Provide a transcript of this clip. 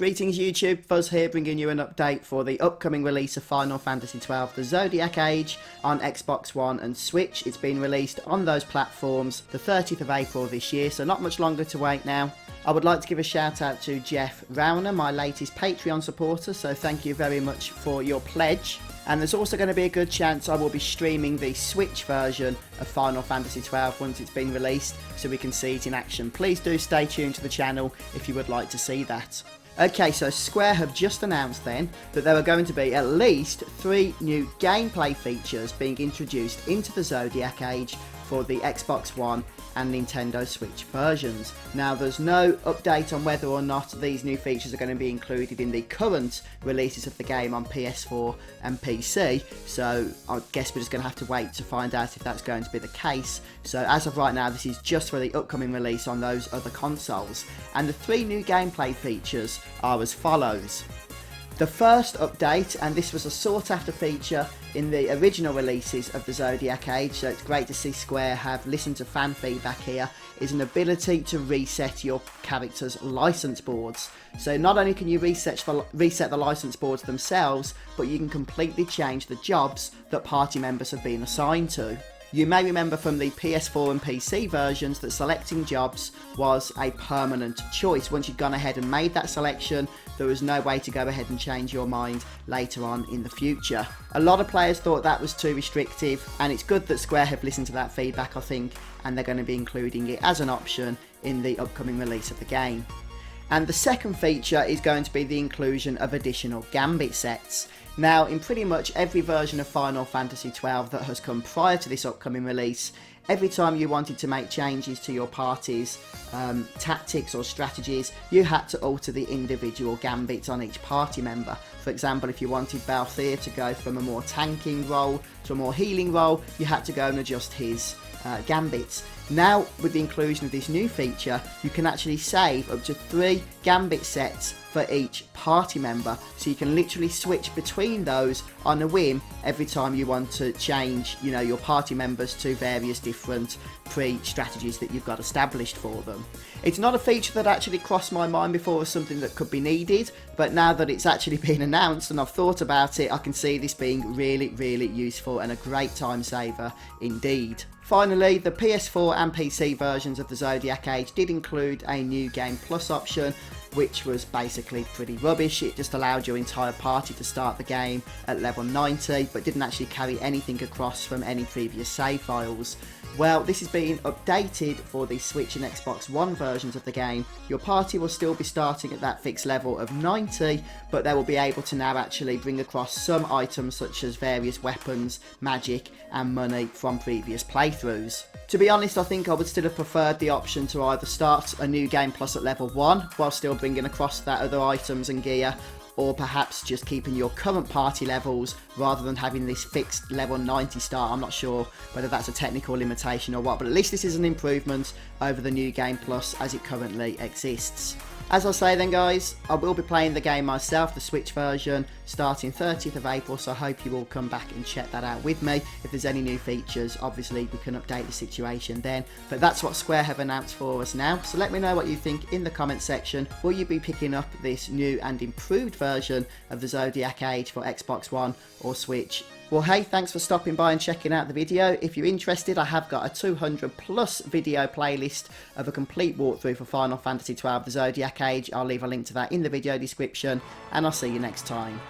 Greetings YouTube, Fuzz here bringing you an update for the upcoming release of Final Fantasy XII The Zodiac Age on Xbox One and Switch. It's been released on those platforms the 30th of April this year, so not much longer to wait now. I would like to give a shout out to Jeff Rauner, my latest Patreon supporter, so thank you very much for your pledge. And there's also going to be a good chance I will be streaming the Switch version of Final Fantasy XII once it's been released, so we can see it in action. Please do stay tuned to the channel if you would like to see that. Okay, so Square have just announced then that there are going to be at least 3 new gameplay features being introduced into the Zodiac Age for the Xbox One and Nintendo Switch versions. Now there's no update on whether or not these new features are going to be included in the current releases of the game on PS4 and PC, so I guess we're just going to have to wait to find out if that's going to be the case. So as of right now, this is just for the upcoming release on those other consoles. And the 3 new gameplay features are as follows. The first update, and this was a sought after feature in the original releases of the Zodiac Age, so it's great to see Square have listened to fan feedback here, is an ability to reset your character's license boards. So not only can you reset the license boards themselves, but you can completely change the jobs that party members have been assigned to. You may remember from the PS4 and PC versions that selecting jobs was a permanent choice. Once you'd gone ahead and made that selection, there was no way to go ahead and change your mind later on in the future. A lot of players thought that was too restrictive, and it's good that Square have listened to that feedback, I think, and they're going to be including it as an option in the upcoming release of the game. And the second feature is going to be the inclusion of additional Gambit sets. Now, in pretty much every version of Final Fantasy XII that has come prior to this upcoming release, every time you wanted to make changes to your party's tactics or strategies, you had to alter the individual gambits on each party member. For example, if you wanted Balthier to go from a more tanking role to a more healing role, you had to go and adjust his gambits. Now, with the inclusion of this new feature, you can actually save up to 3 gambit sets for each party member, so you can literally switch between those on a whim every time you want to change, you know, your party members to various different strategies that you've got established for them. It's not a feature that actually crossed my mind before as something that could be needed, but now that it's actually been announced and I've thought about it, I can see this being really useful and a great time saver indeed. Finally, the PS4 and PC versions of the Zodiac Age did include a new Game Plus option, which was basically pretty rubbish. It just allowed your entire party to start the game at level 90, but didn't actually carry anything across from any previous save files. Well, this is being updated for the Switch and Xbox One versions of the game. Your party will still be starting at that fixed level of 90, but they will be able to now actually bring across some items such as various weapons, magic and money from previous playthroughs. To be honest, I think I would still have preferred the option to either start a new Game Plus at level 1 while still bringing across that other items and gear, or perhaps just keeping your current party levels rather than having this fixed level 90 start. I'm not sure whether that's a technical limitation or what, but at least this is an improvement over the new Game Plus as it currently exists. As I say then guys, I will be playing the game myself, the Switch version, starting 30th of April, so I hope you will come back and check that out with me. If there's any new features, obviously we can update the situation then, but that's what Square have announced for us now, so let me know what you think in the comment section. Will you be picking up this new and improved version of the Zodiac Age for Xbox One or Switch? Well hey, thanks for stopping by and checking out the video. If you're interested, I have got a 200 plus video playlist of a complete walkthrough for Final Fantasy XII The Zodiac Age. I'll leave a link to that in the video description, and I'll see you next time.